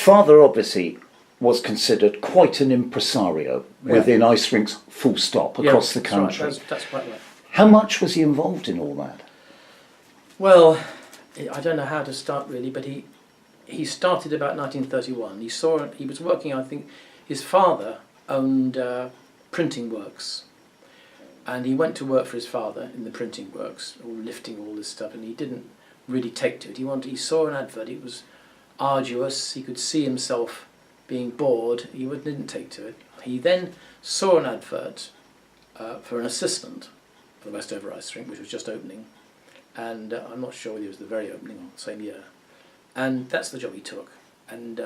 Father obviously was considered quite an impresario within ice rinks, full stop, across the country. Right. That's quite right. How much was he involved in all that? Well, I don't know how to start really, but he started about 1931. He was working, I think, his father owned printing works, and he went to work for his father in the printing works, or lifting all this stuff, and he didn't really take to it. He saw an advert, it was arduous, he could see himself being bored, he didn't take to it. He then saw an advert for an assistant for the Westover Ice Rink, which was just opening, and I'm not sure whether it was the very opening or the same year, and that's the job he took. And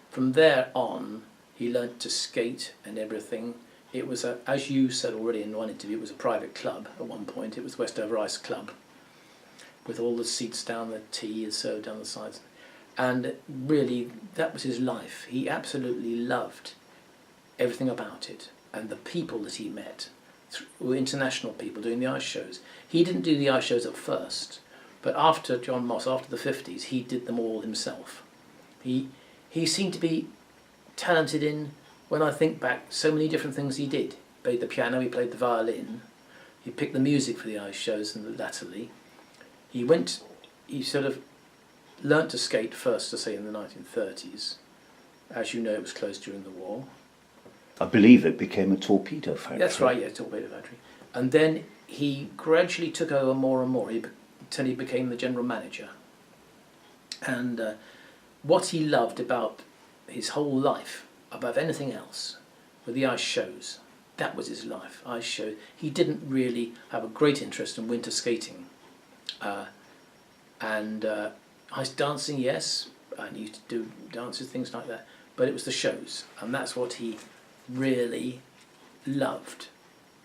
from there on, he learnt to skate and everything. It was, as you said already in one interview, it was a private club at one point. It was Westover Ice Club, with all the seats down, the tea is served down the sides. And really, that was his life. He absolutely loved everything about it, and the people that he met were international people doing the ice shows. He didn't do the ice shows at first, but after John Moss, after the 50s, he did them all himself. He seemed to be talented in, when I think back, so many different things he did. He played the piano, he played the violin, he picked the music for the ice shows and latterly. He sort of learnt to skate first, to say, in the 1930s. As you know, it was closed during the war. I believe it became a torpedo factory. That's right, yeah, torpedo factory. And then he gradually took over more and more until he became the general manager. And what he loved about his whole life, above anything else, were the ice shows. That was his life, ice shows. He didn't really have a great interest in winter skating. Ice dancing, yes, and he used to do dances, things like that, but it was the shows, and that's what he really loved.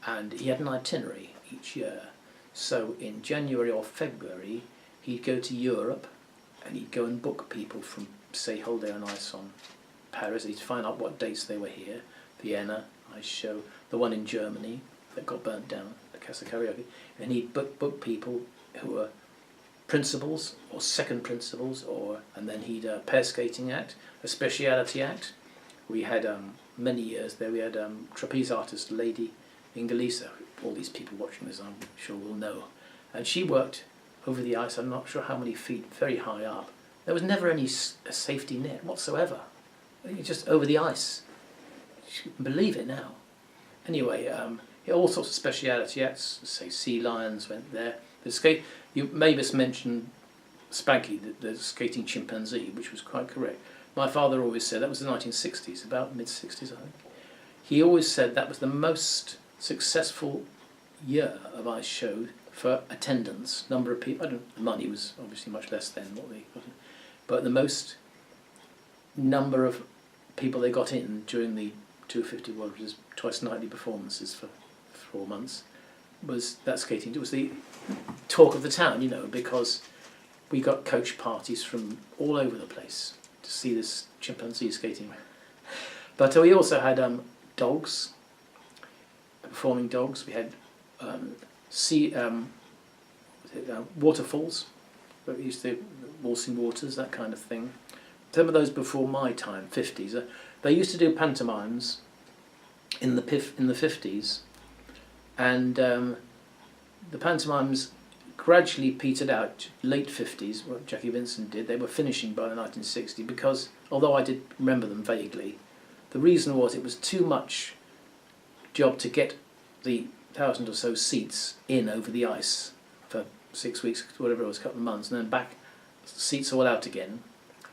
And he had an itinerary each year, so in January or February he'd go to Europe and he'd go and book people from, say, Whole Day on Ice on Paris. He'd find out what dates they were here, Vienna ice show, the one in Germany that got burnt down, the Casa Karaoke, and he'd book people who were principals or second principals, and then he'd pair skating act, a speciality act. We had many years there. We had trapeze artist Lady Ingalisa. All these people watching this, I'm sure, will know, and she worked over the ice. I'm not sure how many feet, very high up. There was never any safety net whatsoever. Just over the ice. You can believe it now. Anyway, all sorts of speciality acts. Say Sea Lions went there. You Mavis mentioned Spanky, the skating chimpanzee, which was quite correct. My father always said, that was the 1960s, about mid-60s I think. He always said that was the most successful year of ice show for attendance, number of people. The money was obviously much less than what they got in, but the most number of people they got in during the 250 World, which is twice nightly performances for 4 months, was that skating. It was the talk of the town, you know, because we got coach parties from all over the place to see this chimpanzee skating. But we also had dogs, performing dogs. We had waterfalls, where we used to waltzing waters, that kind of thing. Some of those before my time, 50s. They used to do pantomimes in the 50s, and the pantomimes gradually petered out. Late 50s, what Jackie Vincent did, they were finishing by the 1960s, because although I did remember them vaguely, the reason was it was too much job to get the 1,000 or so seats in over the ice for 6 weeks, whatever it was, a couple of months, and then back, seats all out again,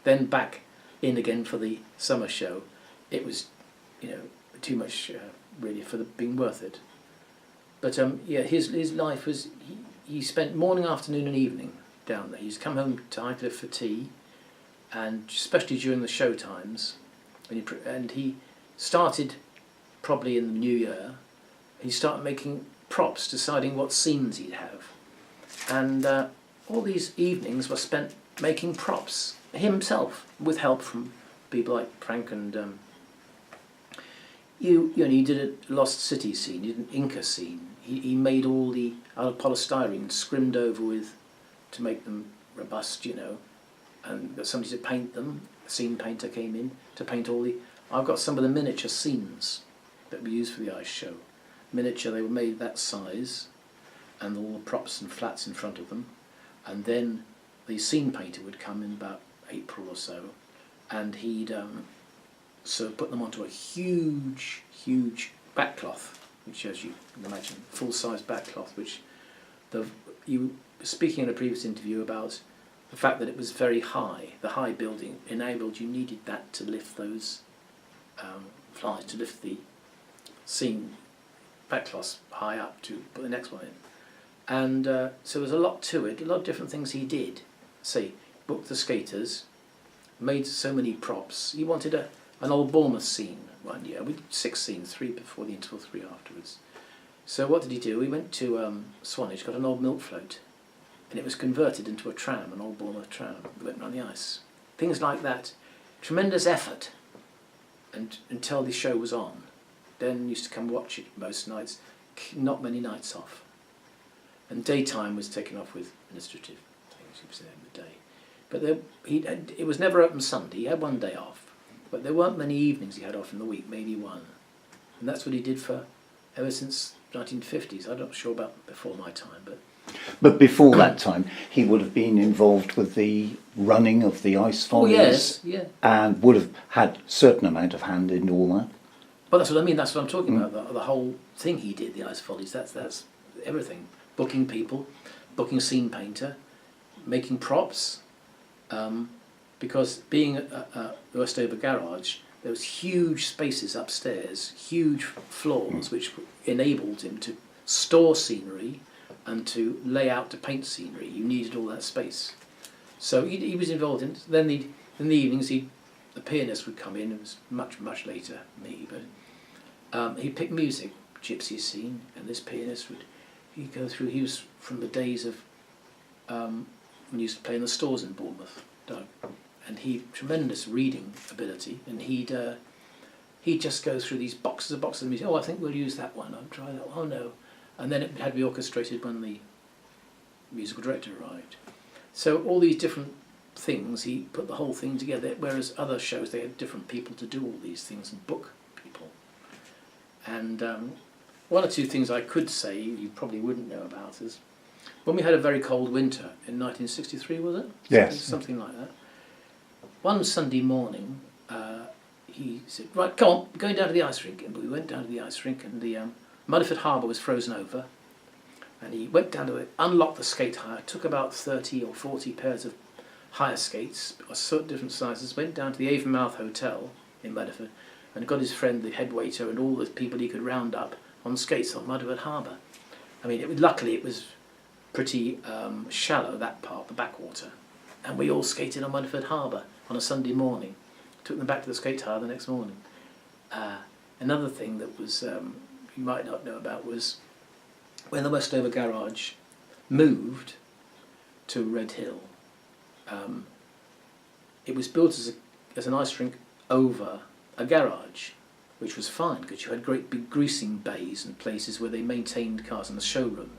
then back in again for the summer show. It was, you know, too much really for being worth it. But yeah, his life was, he spent morning, afternoon and evening down there. He's come home to Highcliffe for tea, and especially during the show times, and he started probably in the new year. He started making props, deciding what scenes he'd have, and all these evenings were spent making props himself, with help from people like Frank and you know, he did a Lost City scene, he did an Inca scene. He made all the out of polystyrene, scrimmed over with to make them robust, you know. and got somebody to paint them. A scene painter came in to paint all the... I've got some of the miniature scenes that we used for the ice show. Miniature, they were made that size, and all the props and flats in front of them, and then the scene painter would come in about April or so, and he'd so put them onto a huge backcloth, which, as you can imagine, full-size backcloth, which you were speaking in a previous interview about the fact that it was very high. The high building enabled, you needed that to lift those flies, to lift the scene backcloths high up to put the next one in. And so there's a lot to it, a lot of different things he did. Say, booked the skaters, made so many props. He wanted an old Bournemouth scene one year. We did 6 scenes, 3 before the interval, 3 afterwards. So what did he do? He went to Swanage, got an old milk float, and it was converted into a tram, an old Bournemouth tram. We went around the ice. Things like that. Tremendous effort, and until the show was on. Then used to come watch it most nights, not many nights off. And daytime was taken off with administrative things, he was there in the day. But it was never open Sunday, he had one day off. But there weren't many evenings he had off in the week, maybe one. And that's what he did for ever since 1950s. I'm not sure about before my time, but... But before that time, he would have been involved with the running of the ice follies. Oh yes, yeah. And would have had a certain amount of hand in all that. Well, that's what I mean, that's what I'm talking about, the whole thing he did, the ice follies, that's everything. Booking people, booking a scene painter, making props, because being a Westover garage, there was huge spaces upstairs, huge floors, which enabled him to store scenery and to lay out to paint scenery. You needed all that space. So he was involved in it. Then in the evenings, the pianist would come in. It was much later, me, but he'd pick music, gypsy scene, and this pianist he'd go through. He was from the days of when he used to play in the stores in Bournemouth, Doug, and he tremendous reading ability, and he'd just go through these boxes of music. Oh, I think we'll use that one. I'll try that one. Oh no, and then it had to be orchestrated when the musical director arrived. So all these different things, he put the whole thing together. Whereas other shows, they had different people to do all these things and book people. And one or two things I could say you probably wouldn't know about is when we had a very cold winter in 1963, was it? Yes. Something like that. One Sunday morning, he said, right, come on, we're going down to the ice rink. And we went down to the ice rink, and the Mudderford Harbour was frozen over. And he went down to it, unlocked the skate hire, took about 30 or 40 pairs of hire skates, of different sizes, went down to the Avonmouth Hotel in Mudderford, and got his friend, the head waiter, and all the people he could round up on skates on Mudderford Harbour. I mean, luckily it was pretty shallow, that part, the backwater. And we all skated on Mudderford Harbour on a Sunday morning. Took them back to the skate hire the next morning. Another thing that was you might not know about was when the Westover garage moved to Red Hill. It was built as an ice rink over a garage, which was fine because you had great big greasing bays and places where they maintained cars in the showroom,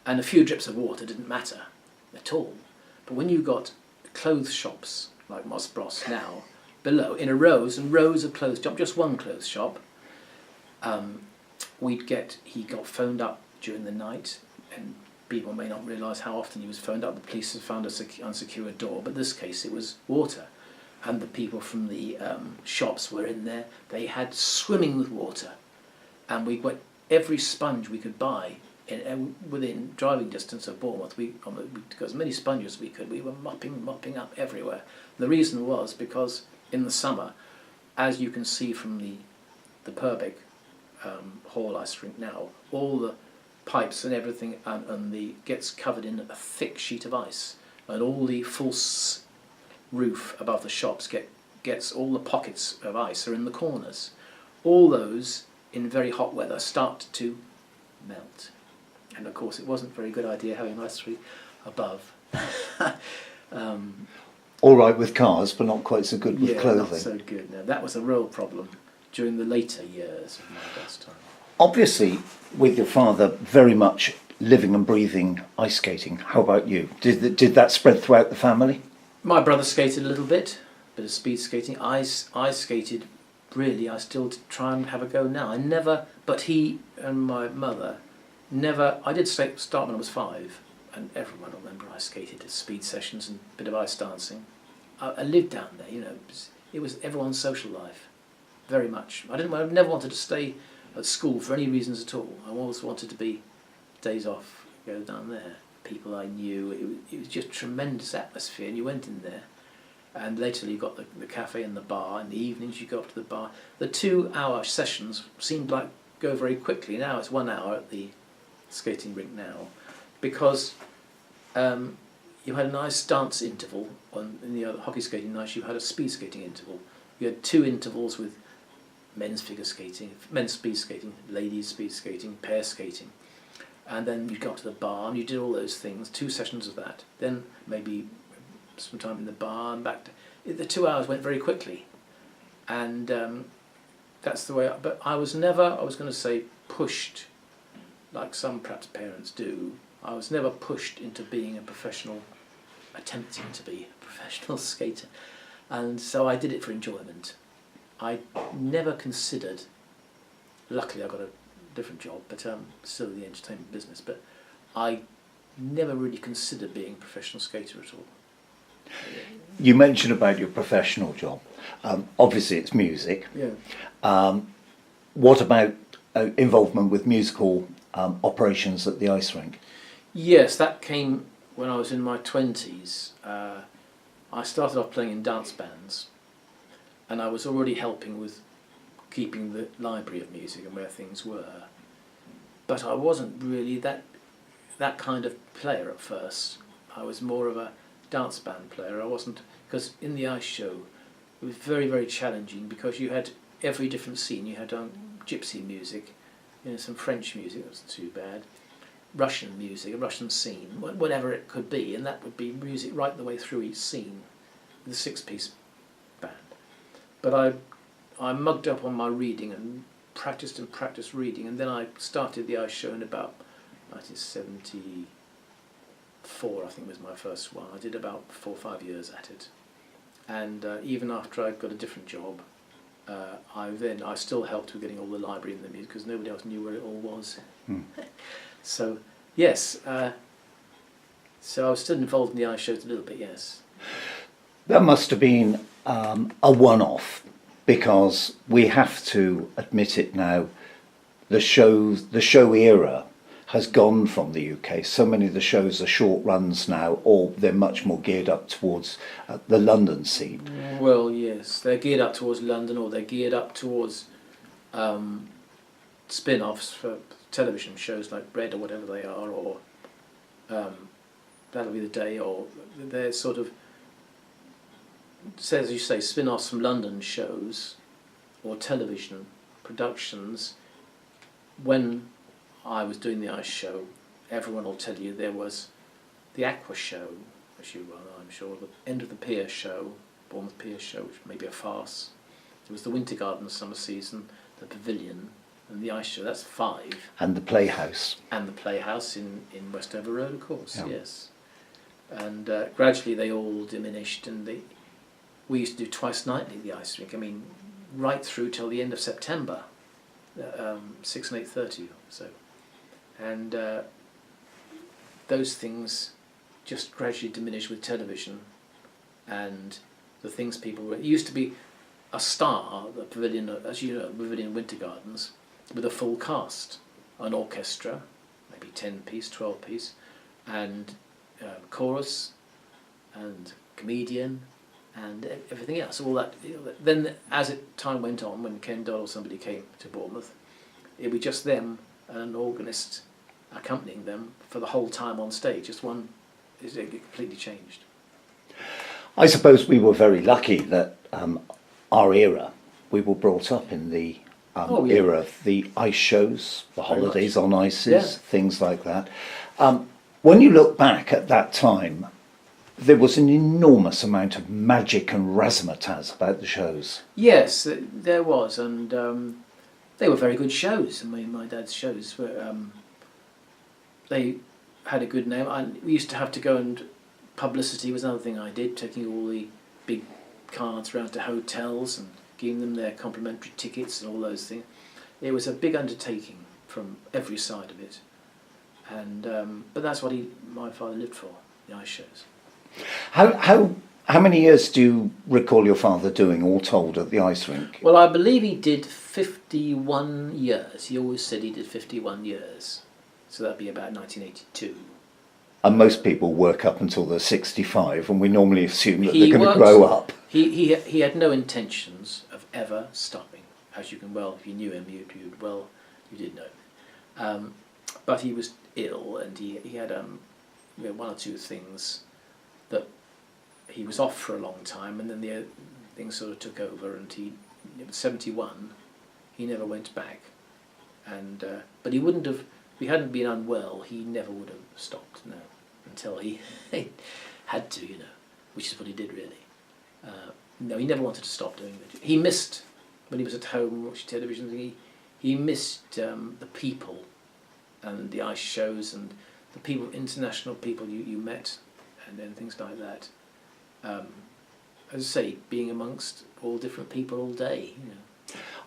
and a few drips of water didn't matter at all. But when you got clothes shops like Moss Bros now below, in rows and rows of clothes shop, just one clothes shop, he got phoned up during the night, and people may not realise how often he was phoned up. The police had found an unsecured door, but in this case it was water, and the people from the shops were in there. They had swimming with water, and we got every sponge we could buy within driving distance of Bournemouth. We got as many sponges as we could. We were mopping up everywhere. The reason was because in the summer, as you can see from the Purbeck Hall ice rink now, all the pipes and everything gets covered in a thick sheet of ice, and all the false roof above the shops gets all the pockets of ice are in the corners. All those in very hot weather start to melt, and of course it wasn't a very good idea having ice rink above. All right with cars, but not quite so good with clothing. Not so good. No, that was a real problem during the later years of my best time. Obviously, with your father very much living and breathing ice skating, how about you? Did that spread throughout the family? My brother skated a little bit of speed skating. I skated, really, I still try and have a go now. I never, but he and my mother never, I did start when I was 5, and everyone will remember I skated at speed sessions and a bit of ice dancing. I lived down there, you know, it was everyone's social life, very much. I never wanted to stay at school for any reasons at all. I always wanted to be days off, go down there. People I knew, it was just tremendous atmosphere, and you went in there, and later you got the cafe and the bar. In the evenings you go up to the bar. The 2-hour sessions seemed like go very quickly. Now it's 1 hour at the skating rink now, because you had a nice dance interval. In the other hockey skating nights you had a speed skating interval. You had 2 intervals with men's figure skating, men's speed skating, ladies speed skating, pair skating. And then you got to the bar and you did all those things, 2 sessions of that. Then maybe some time in the bar and back to... The 2 hours went very quickly. And that's the way... But I was never, I was going to say, pushed, like some perhaps parents do. I was never pushed into being a professional, attempting to be a professional skater. And so I did it for enjoyment. I never considered... Luckily I got a different job, but still in the entertainment business, but I never really considered being a professional skater at all. You mentioned about your professional job. Obviously it's music. Yeah. What about involvement with musical operations at the ice rink? Yes, that came when I was in my 20s. I started off playing in dance bands, and I was already helping with keeping the library of music and where things were. But I wasn't really that kind of player at first. I was more of a dance band player. I wasn't, because in the ice show it was very, very challenging, because you had every different scene. You had gypsy music, you know, some French music, that wasn't too bad, Russian music, a Russian scene, whatever it could be, and that would be music right the way through each scene, with a 6-piece band. But I mugged up on my reading and practiced reading, and then I started the ice show in about 1974, I think was my first one. I did about 4 or 5 years at it, and even after I got a different job, I still helped with getting all the library and the music, because nobody else knew where it all was. So yes, so I was still involved in the ice shows a little bit, yes. That must have been a one-off, because we have to admit it now, the show era has gone from the UK. So many of the shows are short runs now, or they're much more geared up towards the London scene. Well, yes, they're geared up towards London, or they're geared up towards spin-offs for television shows like Red or whatever they are, or That'll Be the Day, or they're sort of, as you say, spin-offs from London shows or television productions. When I was doing the ice show, everyone will tell you there was the Aqua show, as you well know, I'm sure, the End of the Pier show, Bournemouth Pier show, which may be a farce. There was the Winter Garden summer season, the Pavilion, and the ice show. That's 5. And the Playhouse. And the Playhouse in Westover Road, of course, Yeah. yes. And gradually they all diminished, and we used to do twice nightly, the ice rink. I mean, right through till the end of September, 6 and 8:30 or so. And those things just gradually diminished with television, and the things people were... It used to be a star, the Pavilion, as you know, Pavilion Winter Gardens, with a full cast, an orchestra, maybe 10-piece, 12-piece, and chorus, and comedian, and everything else. All that. Then, as time went on, when Ken Dodd or somebody came to Bournemouth, it would be just them and an organist accompanying them for the whole time on stage. Just one, it completely changed. I suppose we were very lucky that our era, we were brought up in the era of the ice shows, the holidays on ices, things like that. When you look back at that time, there was an enormous amount of magic and razzmatazz about the shows. Yes, there was, and they were very good shows. I mean, my dad's shows were, they had a good name. We used to have to go and publicity was another thing I did, taking all the big cards around to hotels and giving them their complimentary tickets and all those things. It was a big undertaking from every side of it, and but that's what my father lived for, the ice shows. How many years do you recall your father doing, all told, at the ice rink? Well, I believe he did 51 years. He always said he did 51 years, so that'd be about 1982. And most people work up until they're 65, and we normally assume that they're going to grow up. He had no intentions of ever stopping, as you can well, if you knew him, you did know. But he was ill, and he had one or two things that he was off for a long time, and then the things sort of took over, and he was 71. He never went back, and but he wouldn't have. If he hadn't been unwell, he never would have stopped. No, until he had to, which is what he did really. No, he never wanted to stop doing it. He missed when he was at home watching television. He missed the people and the ice shows and the people, international people you met, and then things like that. As I say, being amongst all different people all day.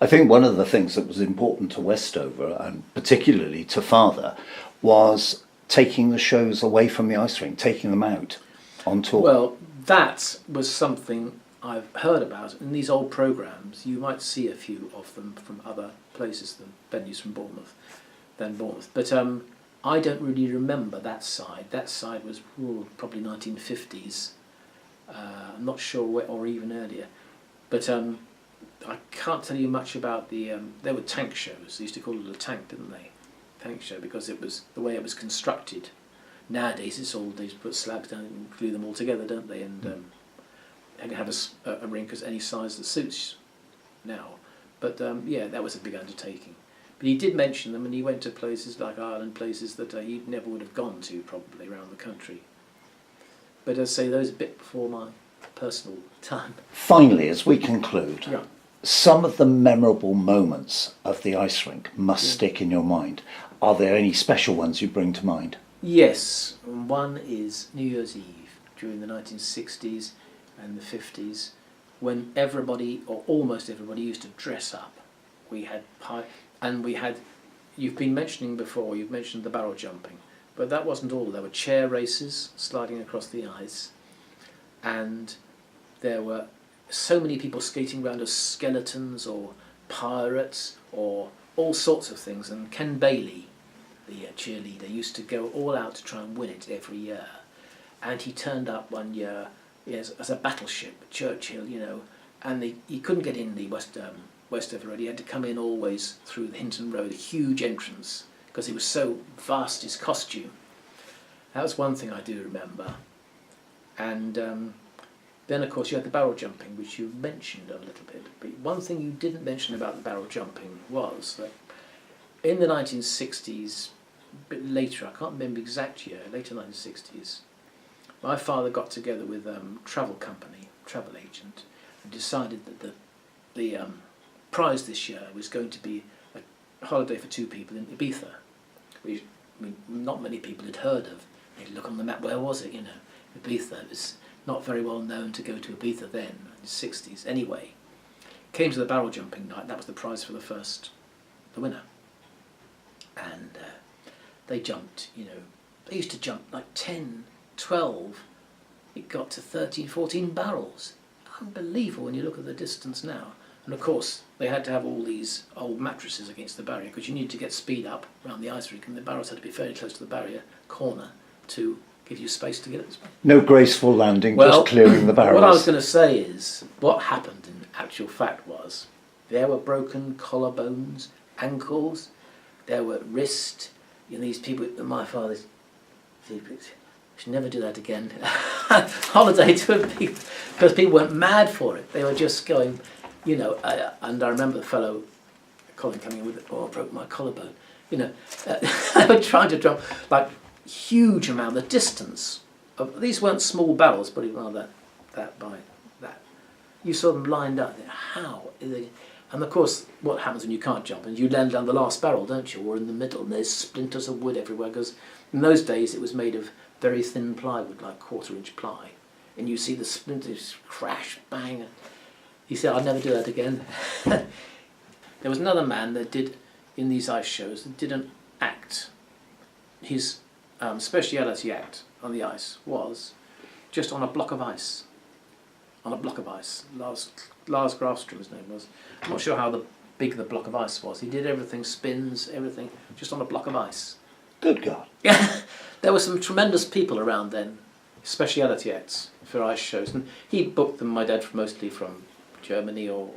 I think one of the things that was important to Westover, and particularly to Father, was taking the shows away from the ice rink, taking them out on tour. Well, that was something I've heard about. In these old programmes, you might see a few of them from other places than venues from Bournemouth. But I don't really remember that side. That side was probably 1950s. I'm not sure where, or even earlier. But I can't tell you much about there were tank shows. They used to call it a tank, didn't they? Tank show, because it was the way it was constructed. Nowadays it's all, they just put slabs down and glue them all together, don't they? And they can have a rink as any size that suits now. But yeah, that was a big undertaking. But he did mention them, and he went to places like Ireland, places that he never would have gone to probably around the country. But as I say, those a bit before my personal time. Finally, as we conclude, Yeah. some of the memorable moments of the ice rink must stick in your mind. Are there any special ones you bring to mind? Yes, one is New Year's Eve during the 1960s and the 50s, when everybody, or almost everybody, used to dress up. We had you've been mentioning before, you've mentioned the barrel jumping, but that wasn't all. There were chair races sliding across the ice, and there were so many people skating around as skeletons or pirates or all sorts of things, and Ken Bailey, the cheerleader, used to go all out to try and win it every year. And he turned up one year as a battleship, Churchill, and he couldn't get in the Westover Road. He had to come in always through the Hinton Road, a huge entrance, because he was so vast, his costume. That was one thing I do remember. And then, of course, you had the barrel jumping, which you mentioned a little bit. But one thing you didn't mention about the barrel jumping was that in the 1960s, a bit later, I can't remember the exact year, later 1960s, my father got together with a travel agent, and decided that the prize this year was going to be a holiday for two people in Ibiza, which not many people had heard of. They'd look on the map, where was it, Ibiza. It was not very well known to go to Ibiza then, in the 60s. Anyway, came to the barrel jumping night, that was the prize for the winner. And they jumped, they used to jump like 10, 12, it got to 13, 14 barrels. Unbelievable when you look at the distance now. And of course, they had to have all these old mattresses against the barrier, because you needed to get speed up around the ice rink, and the barrels had to be fairly close to the barrier corner to give you space to get at the space. No graceful landing, just clearing the barrels. What I was going to say is, what happened in actual fact was, there were broken collarbones, ankles, there were wrists, these people, my father's, should never do that again. Holiday to a people, because people weren't mad for it. They were just going, and I remember the fellow, Colin, coming in with, I broke my collarbone. They were trying to jump like huge amount, the distance of, these weren't small barrels, but even that by that. You saw them lined up. How? And of course, what happens when you can't jump, and you land down the last barrel, don't you, or in the middle, and there's splinters of wood everywhere, because in those days it was made of very thin plywood, like 1/4-inch ply, and you see the splinters crash, bang. He said, "I'd never do that again." There was another man that did, in these ice shows, that did an act. His speciality act on the ice was just on a block of ice. On a block of ice. Lars Grafström, his name was. I'm not sure how big the block of ice was. He did everything, spins, everything, just on a block of ice. Good God. Yeah, there were some tremendous people around then, speciality acts for ice shows, and he booked them, my dad, mostly from Germany or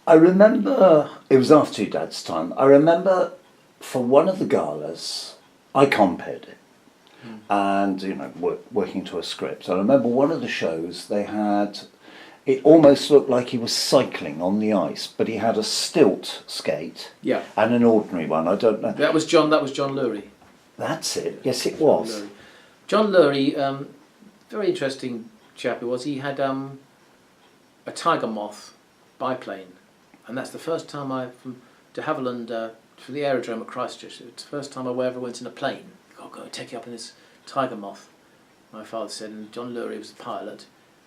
I remember, it was after your dad's time, I remember for one of the galas, I comped it, and, you know, working to a script. I remember one of the shows, they had, it almost looked like he was cycling on the ice, but he had a stilt skate and an ordinary one. I don't know. That was John Lurie. That's it. Yes, it was. John Lurie, very interesting chap he was. He had a Tiger Moth biplane, and that's the first time from de Havilland for the aerodrome at Christchurch. It's the first time I ever went in a plane. I'll go and take you up in this Tiger Moth, my father said, and John Lurie was the pilot,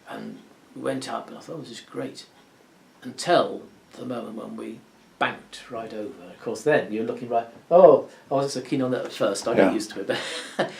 and we went up, and I thought, this is great, until the moment when we banked right over. Of course, then you're looking right. Oh, I wasn't so keen on that at first. I got used to it, but